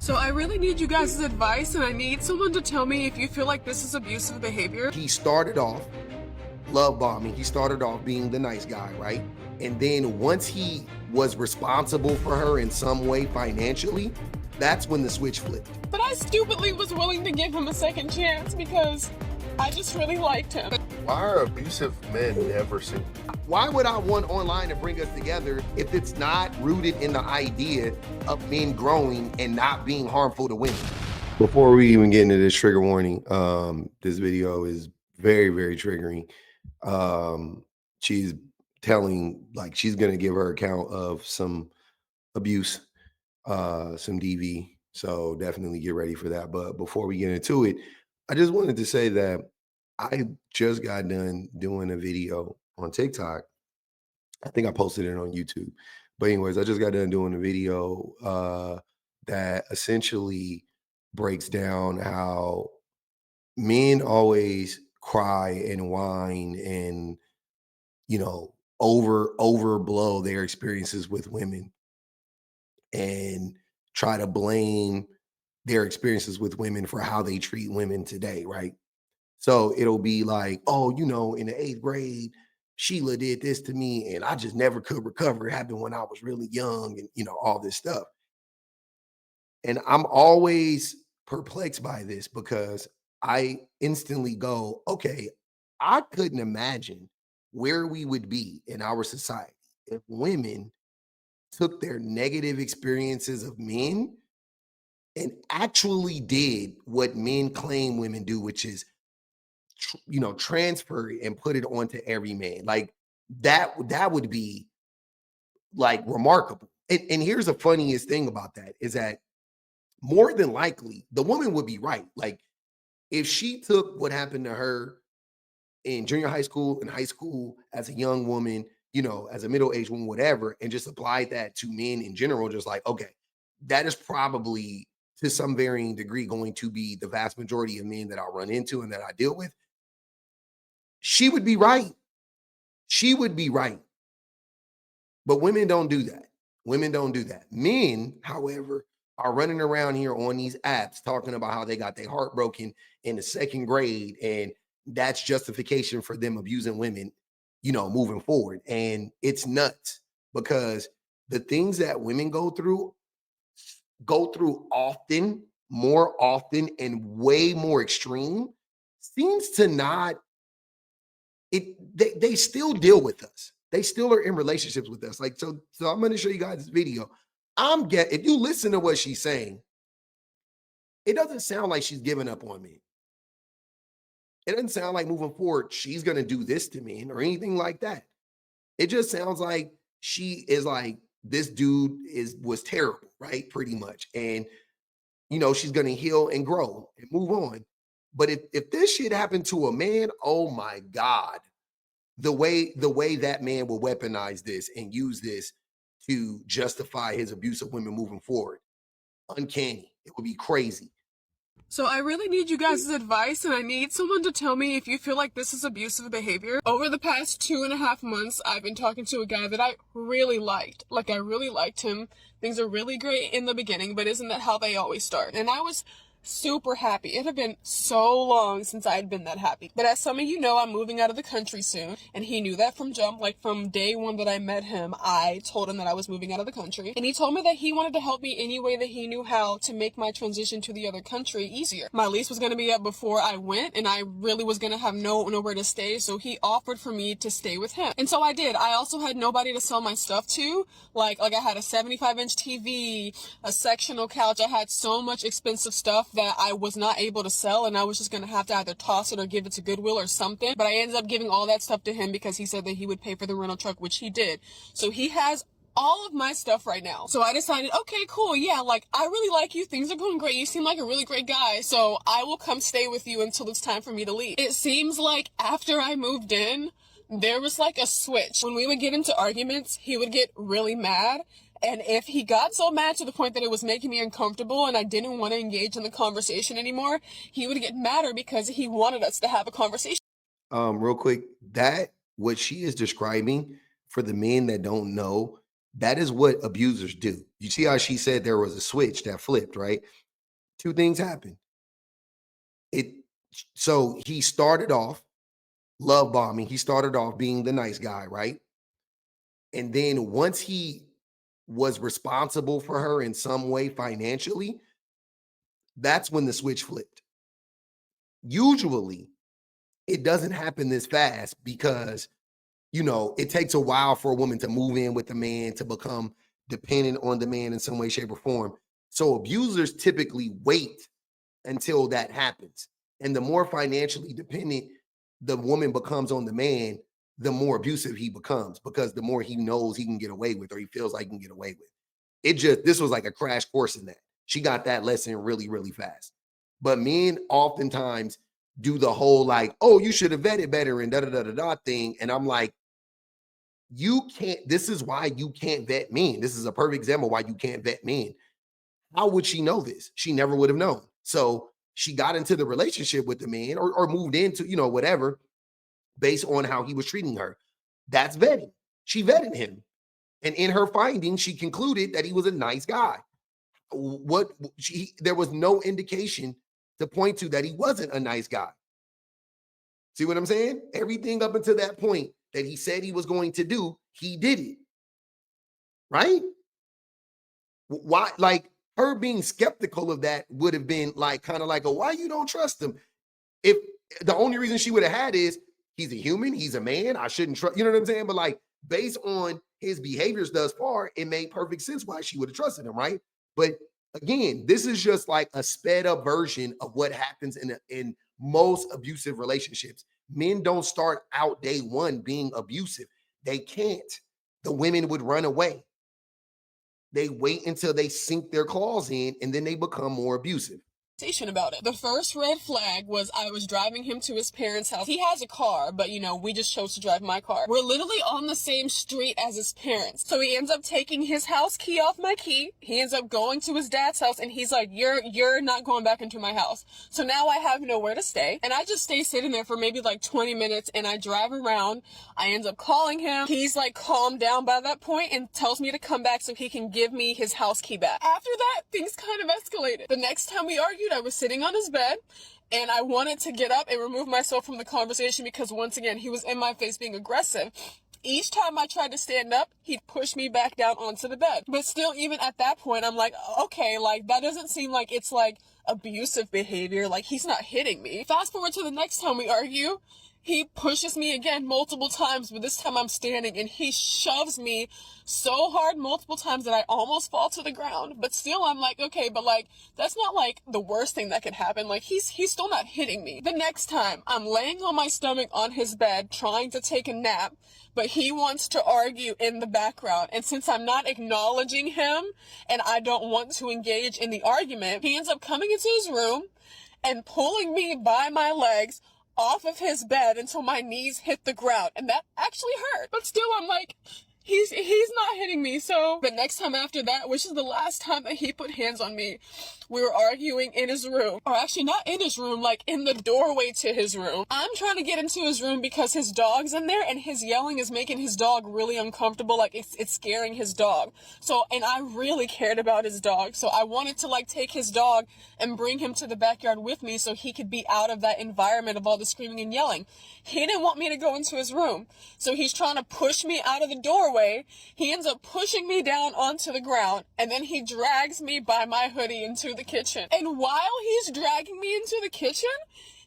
So I really need you guys' advice, and I need someone to tell me if you feel like this is abusive behavior. He started off love bombing. He started off being the nice guy, right? And then once he was responsible for her in some way financially, that's when the switch flipped. But I stupidly was willing to give him a second chance because I just really liked him. Why are abusive men never single? Why would I want online to bring us together if it's not rooted in the idea of men growing and not being harmful to women? Before we even get into this trigger warning, this video is very, very triggering. She's telling, like, she's gonna give her account of some abuse, some DV. So definitely get ready for that. But before we get into it, I just wanted to say that I just got done doing a video on TikTok. I think I posted it on YouTube. But anyways, I just got done doing a video that essentially breaks down how men always cry and whine and overblow their experiences with women and try to blame their experiences with women for how they treat women today, right? So it'll be like, oh, in the 8th grade, Sheila did this to me and I just never could recover. It happened when I was really young and, all this stuff. And I'm always perplexed by this because I instantly go, okay, I couldn't imagine where we would be in our society if women took their negative experiences of men and actually did what men claim women do, which is transfer it and put it onto every man. Like that would be like remarkable. And here's the funniest thing about that is that more than likely the woman would be right. Like if she took what happened to her in junior high school and high school as a young woman, as a middle-aged woman, whatever, and just applied that to men in general, just like, okay, that is probably to some varying degree going to be the vast majority of men that I run into and that I deal with. She would be right. She would be right. But women don't do that. Women don't do that. Men, however, are running around here on these apps talking about how they got their heart broken in the 2nd grade, and that's justification for them abusing women, moving forward. And it's nuts because the things that women go through often, more often, and way more extreme seems to not they still deal with us. They still are in relationships with us. Like, so I'm going to show you guys this video. If you listen to what she's saying, it doesn't sound like she's giving up on me. It doesn't sound like moving forward, she's going to do this to me or anything like that. It just sounds like she is like, this dude was terrible, right? Pretty much. And, she's going to heal and grow and move on. But if this shit happened to a man, oh my God, the way that man will weaponize this and use this to justify his abuse of women moving forward. Uncanny. It would be crazy. So I really need you guys' advice, and I need someone to tell me if you feel like this is abusive behavior. Over the past 2.5 months, I've been talking to a guy that I really liked. Like, I really liked him. Things are really great in the beginning, but isn't that how they always start? And I was super happy. It had been so long since I had been that happy. But as some of you know, I'm moving out of the country soon, and he knew that from jump. Like, from day one that I met him, I told him that I was moving out of the country, and he told me that he wanted to help me any way that he knew how to make my transition to the other country easier. My lease was going to be up before I went, and I really was going to have nowhere to stay, so he offered for me to stay with him. And so I did. I also had nobody to sell my stuff to. Like I had a 75-inch TV, a sectional couch. I had so much expensive stuff that I was not able to sell, and I was just going to have to either toss it or give it to Goodwill or something. But I ended up giving all that stuff to him because he said that he would pay for the rental truck, which he did. So he has all of my stuff right now. So I decided, okay, cool. Yeah, like, I really like you. Things are going great. You seem like a really great guy. So I will come stay with you until it's time for me to leave. It seems like after I moved in, there was like a switch. When we would get into arguments, he would get really mad. And if he got so mad to the point that it was making me uncomfortable and I didn't want to engage in the conversation anymore, he would get madder because he wanted us to have a conversation. Real quick, that what she is describing, for the men that don't know, That is what abusers do. You see how she said there was a switch that flipped, right? Two things happened. So he started off love bombing. He started off being the nice guy, right? And then once he was responsible for her in some way financially, that's when the switch flipped. Usually, it doesn't happen this fast because, it takes a while for a woman to move in with the man, to become dependent on the man in some way, shape, or form. So abusers typically wait until that happens. And the more financially dependent the woman becomes on the man, the more abusive he becomes, because the more he knows he can get away with, or he feels like he can get away with. This was like a crash course in that. She got that lesson really, really fast. But men oftentimes do the whole like, oh, you should have vetted better and da da da da da thing. And I'm like, you can't, this is why you can't vet men. This is a perfect example why you can't vet men. How would she know this? She never would have known. So she got into the relationship with the man, or moved into, whatever, based on how he was treating her. That's vetting. She vetted him. And in her findings, she concluded that he was a nice guy. There was no indication to point to that he wasn't a nice guy. See what I'm saying? Everything up until that point that he said he was going to do, he did it. Right? Why? Like, her being skeptical of that would have been like, kind of like, why you don't trust him? If the only reason she would have had is he's a human, he's a man, I shouldn't trust, you know what I'm saying? But like, based on his behaviors thus far, it made perfect sense why she would have trusted him, right? But again, this is just like a sped up version of what happens in most abusive relationships. Men don't start out day one being abusive. They can't. The women would run away. They wait until they sink their claws in, and then they become more abusive. About it. The first red flag was I was driving him to his parents' house. He has a car, but we just chose to drive my car. We're literally on the same street as his parents. So he ends up taking his house key off my key. He ends up going to his dad's house, and he's like, you're not going back into my house. So now I have nowhere to stay. And I just stay sitting there for maybe like 20 minutes, and I drive around. I end up calling him. He's like calmed down by that point and tells me to come back so he can give me his house key back. After that, things kind of escalated. The next time we argued, I was sitting on his bed and I wanted to get up and remove myself from the conversation because once again, he was in my face being aggressive. Each time I tried to stand up, he'd push me back down onto the bed. But still, even at that point, I'm like, okay, like that doesn't seem like it's like abusive behavior. Like he's not hitting me. Fast forward to the next time we argue. He pushes me again multiple times, but this time I'm standing and he shoves me so hard multiple times that I almost fall to the ground. But still I'm like, okay, but like, that's not like the worst thing that could happen. Like he's still not hitting me. The next time I'm laying on my stomach on his bed trying to take a nap, but he wants to argue in the background. And since I'm not acknowledging him and I don't want to engage in the argument, he ends up coming into his room and pulling me by my legs off of his bed until my knees hit the ground. And that actually hurt. But still, I'm like, he's not hitting me. So the next time after that, which is the last time that he put hands on me, we were arguing in his room. Or actually not in his room, like in the doorway to his room. I'm trying to get into his room because his dog's in there and his yelling is making his dog really uncomfortable. Like it's scaring his dog. So, and I really cared about his dog. So I wanted to like take his dog and bring him to the backyard with me so he could be out of that environment of all the screaming and yelling. He didn't want me to go into his room. So he's trying to push me out of the doorway. He ends up pushing me down onto the ground and then he drags me by my hoodie into the kitchen. And while he's dragging me into the kitchen,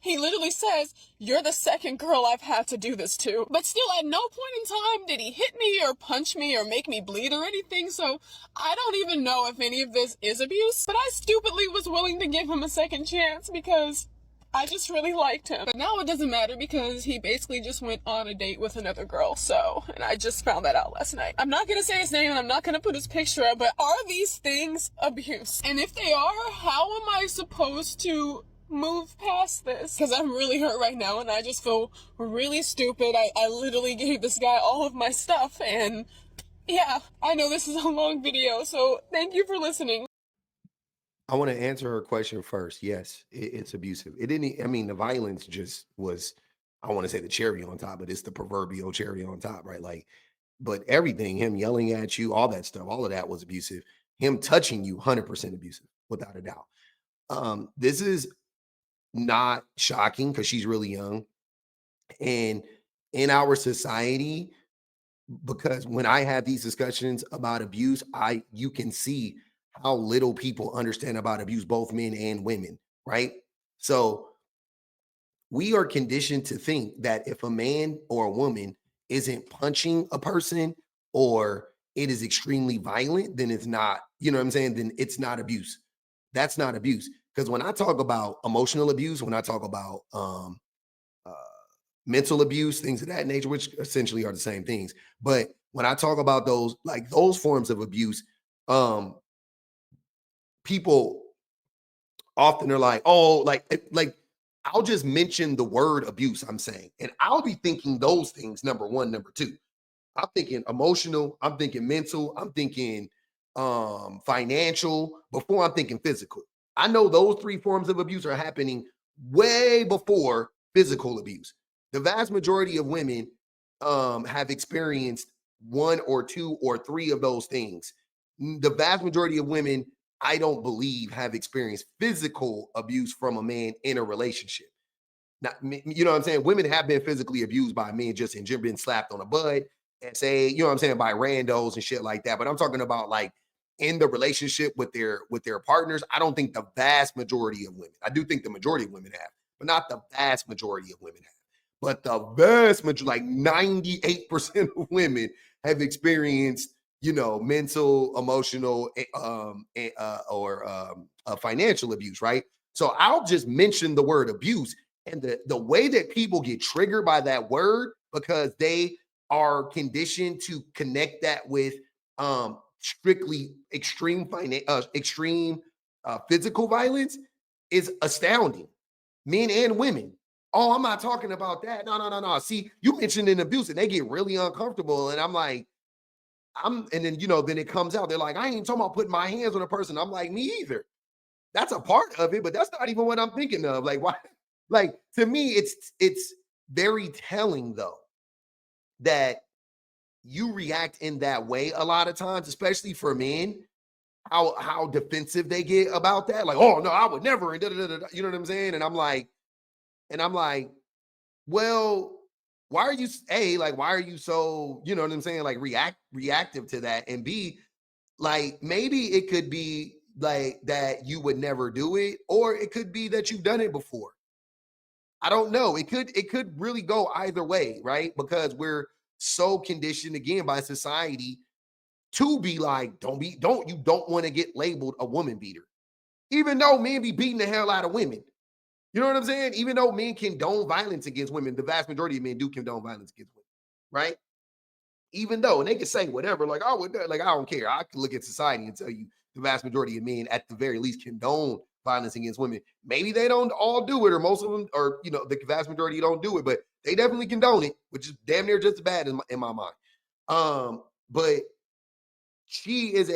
he literally says, "You're the second girl I've had to do this to." But still, at no point in time did he hit me or punch me or make me bleed or anything. So I don't even know if any of this is abuse. But I stupidly was willing to give him a second chance because I just really liked him. But now it doesn't matter because he basically just went on a date with another girl. So, and I just found that out last night. I'm not going to say his name and I'm not going to put his picture up, but are these things abuse? And if they are, how am I supposed to move past this? Because I'm really hurt right now and I just feel really stupid. I literally gave this guy all of my stuff and yeah, I know this is a long video, so thank you for listening. I want to answer her question first. Yes, it's abusive. It didn't, I mean, the violence just was, I want to say the cherry on top, but it's the proverbial cherry on top, right? Like, But everything, him yelling at you, all that stuff, all of that was abusive. Him touching you, 100% abusive, without a doubt. This is not shocking because she's really young. And in our society, because when I have these discussions about abuse, you can see how little people understand about abuse, both men and women, right? So we are conditioned to think that if a man or a woman isn't punching a person or it is extremely violent, then it's not, you know what I'm saying? Then it's not abuse. That's not abuse. Because when I talk about emotional abuse, when I talk about uh, mental abuse, things of that nature, which essentially are the same things. But when I talk about those, like those forms of abuse, um, people often are like, oh, like I'll just mention the word abuse, I'm saying, and I'll be thinking those things, number one, number two. I'm thinking emotional, I'm thinking mental, I'm thinking financial before I'm thinking physical. I know those three forms of abuse are happening way before physical abuse. The vast majority of women have experienced one or two or three of those things. The vast majority of women, I don't believe, have experienced physical abuse from a man in a relationship. Not, you know what I'm saying? Women have been physically abused by men just in general, been slapped on the butt and say, you know what I'm saying, by randos and shit like that. But I'm talking about like in the relationship with their partners. I don't think the vast majority of women. I do think the majority of women have, but not the vast majority of women have. But the vast majority, like 98% of women have experienced, you know, mental, emotional, or financial abuse, right? So I'll just mention the word abuse, and the way that people get triggered by that word because they are conditioned to connect that with strictly extreme physical violence is astounding. Men and women. Oh, I'm not talking about that. No, no, no, no. See, you mentioned an abuse and they get really uncomfortable. And I'm like, and then, you know, then it comes out. They're like, I ain't talking about putting my hands on a person. I'm like, me either. That's a part of it, but that's not even what I'm thinking of. Like, why? Like, to me, it's very telling though that you react in that way a lot of times, especially for men, how defensive they get about that. Like, oh no, I would never, and you know what I'm saying? And I'm like, well, why are you like why are you so, you know what I'm saying, like reactive to that? And B, like maybe it could be like that you would never do it, or it could be that you've done it before. I don't know. It could really go either way, right? Because we're so conditioned again by society to be like, don't you don't want to get labeled a woman beater. Even though men be beating the hell out of women. You know what I'm saying? Even though men condone violence against women, the vast majority of men do condone violence against women, right? Even though, and they can say whatever, like, oh, like, I don't care. I can look at society and tell you the vast majority of men, at the very least, condone violence against women. Maybe they don't all do it, or most of them, or, you know, the vast majority don't do it, but they definitely condone it, which is damn near just as bad in my mind. But she is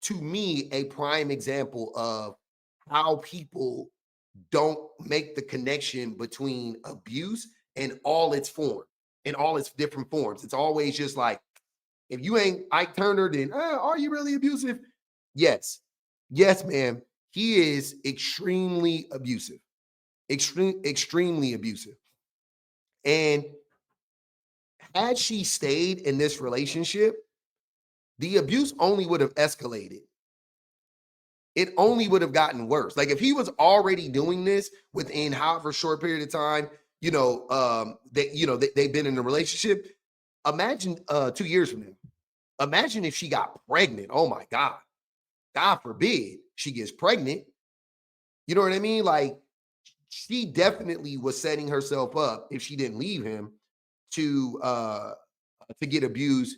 to me, a prime example of how people don't make the connection between abuse and all its form, in all its different forms. It's always just like, if you ain't Ike Turner, then are you really abusive? Yes. Yes, ma'am. He is extremely abusive. Extremely abusive. And had she stayed in this relationship, the abuse only would have escalated. It only would have gotten worse. Like if he was already doing this within however short period of time, they've been in a relationship. Imagine 2 years from now. Imagine if she got pregnant. Oh my God. God forbid she gets pregnant. You know what I mean? Like she definitely was setting herself up, if she didn't leave him, to get abused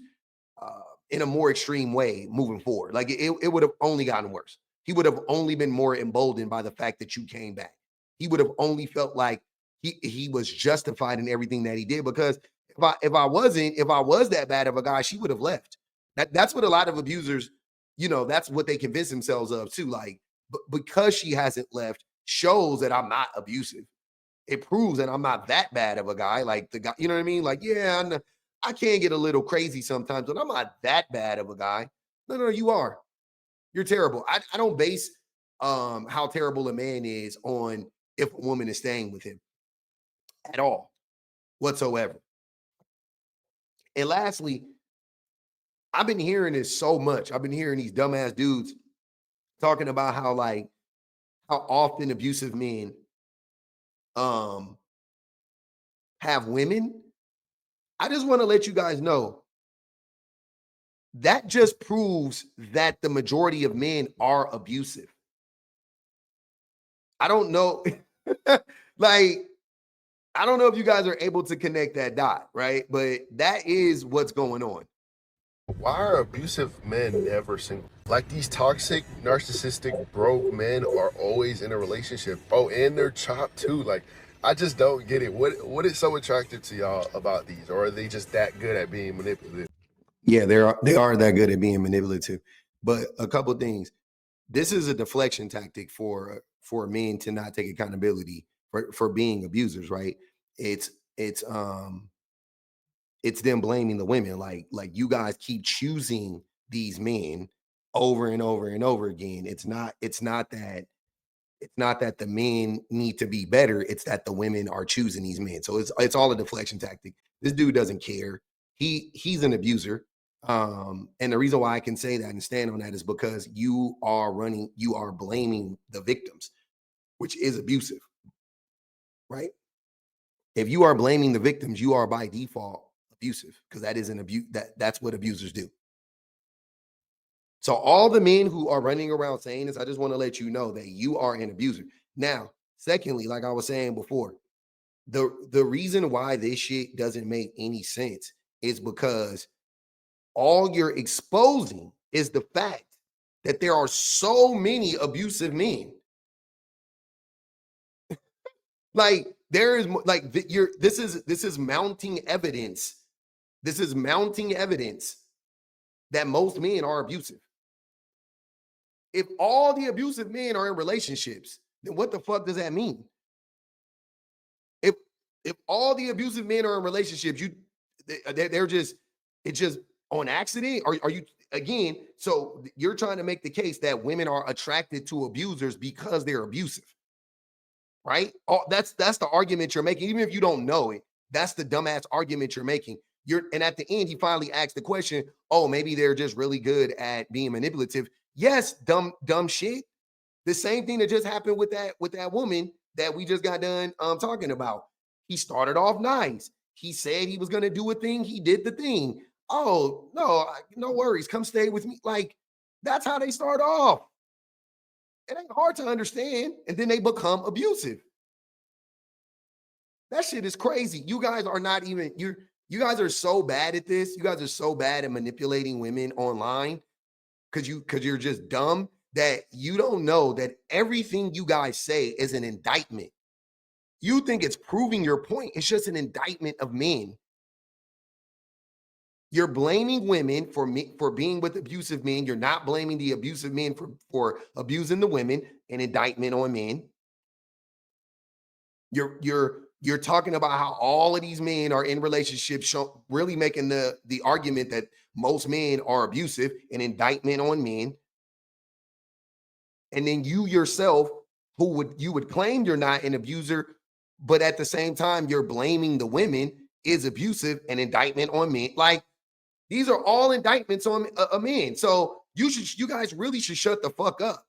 uh, in a more extreme way moving forward. Like it would have only gotten worse. He would have only been more emboldened by the fact that you came back. He would have only felt like he was justified in everything that he did. Because if I was that bad of a guy, she would have left. That's what a lot of abusers, that's what they convince themselves of too. Like, because she hasn't left shows that I'm not abusive. It proves that I'm not that bad of a guy. Like the guy, you know what I mean? Like, yeah, I can get a little crazy sometimes, but I'm not that bad of a guy. No, you are. You're terrible. I don't base how terrible a man is on if a woman is staying with him at all, whatsoever. And lastly, I've been hearing this so much. I've been hearing these dumbass dudes talking about how often abusive men um have women. I just want to let you guys know that just proves that the majority of men are abusive. I don't know. like, I don't know if you guys are able to connect that dot, right? But that is what's going on. Why are abusive men never single? Like these toxic, narcissistic, broke men are always in a relationship. Oh, and they're chopped too. Like, I just don't get it. What is so attractive to y'all about these? Or are they just that good at being manipulative? Yeah, they are that good at being manipulative. But a couple things. This is a deflection tactic for men to not take accountability for being abusers, right? It's it's um it's them blaming the women. Like you guys keep choosing these men over and over and over again. It's not that the men need to be better. It's that the women are choosing these men. So it's all a deflection tactic. This dude doesn't care. He's an abuser. And the reason why I can say that and stand on that is because you are blaming the victims, which is abusive, right? If you are blaming the victims, you are by default abusive because that is an abuse. That's what abusers do. So all the men who are running around saying this, I just want to let you know that you are an abuser. Now, secondly, like I was saying before, the reason why this shit doesn't make any sense is because all you're exposing is the fact that there are so many abusive men. Like there is like you're this is mounting evidence. This is mounting evidence that most men are abusive. If all the abusive men are in relationships, then what the fuck does that mean? If if all the abusive men are in relationships, they're just it's just on accident. Are you again? So you're trying to make the case that women are attracted to abusers because they're abusive, right? That's the argument you're making, even if you don't know it. That's the dumbass argument you're making. And at the end, he finally asked the question, oh, maybe they're just really good at being manipulative. Yes, dumb shit. The same thing that just happened with that woman that we just got done talking about. He started off nice. He said he was going to do a thing. He did the thing. Oh, no, no worries. Come stay with me. Like, that's how they start off. It ain't hard to understand. And then they become abusive. That shit is crazy. You guys are not even, you guys are so bad at this. You guys are so bad at manipulating women online because you're just dumb that you don't know that everything you guys say is an indictment. You think it's proving your point. It's just an indictment of men. You're blaming women for being with abusive men. You're not blaming the abusive men for abusing the women, an indictment on men. You're talking about how all of these men are in relationships, really making the argument that most men are abusive, an indictment on men. And then you yourself, you would claim you're not an abuser, but at the same time, you're blaming the women is abusive, an indictment on men. Like these are all indictments on men. So you guys really should shut the fuck up.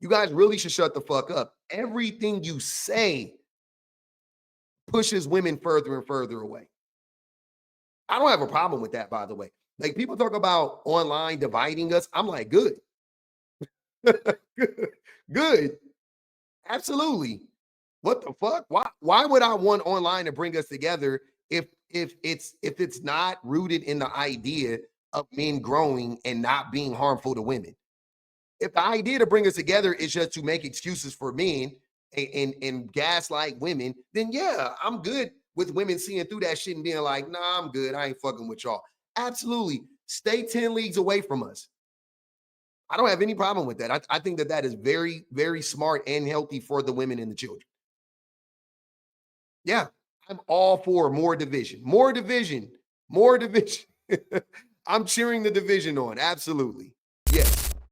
You guys really should shut the fuck up. Everything you say pushes women further and further away. I don't have a problem with that, by the way. Like people talk about online dividing us. I'm like, good. Good. Absolutely. What the fuck? Why would I want online to bring us together if it's not rooted in the idea of men growing and not being harmful to women? If the idea to bring us together is just to make excuses for men and gaslight women, then yeah, I'm good with women seeing through that shit and being like, nah, I'm good. I ain't fucking with y'all. Absolutely. Stay 10 leagues away from us. I don't have any problem with that. I think that is very, very smart and healthy for the women and the children. Yeah, I'm all for more division, more division, more division. I'm cheering the division on. Absolutely. Yes.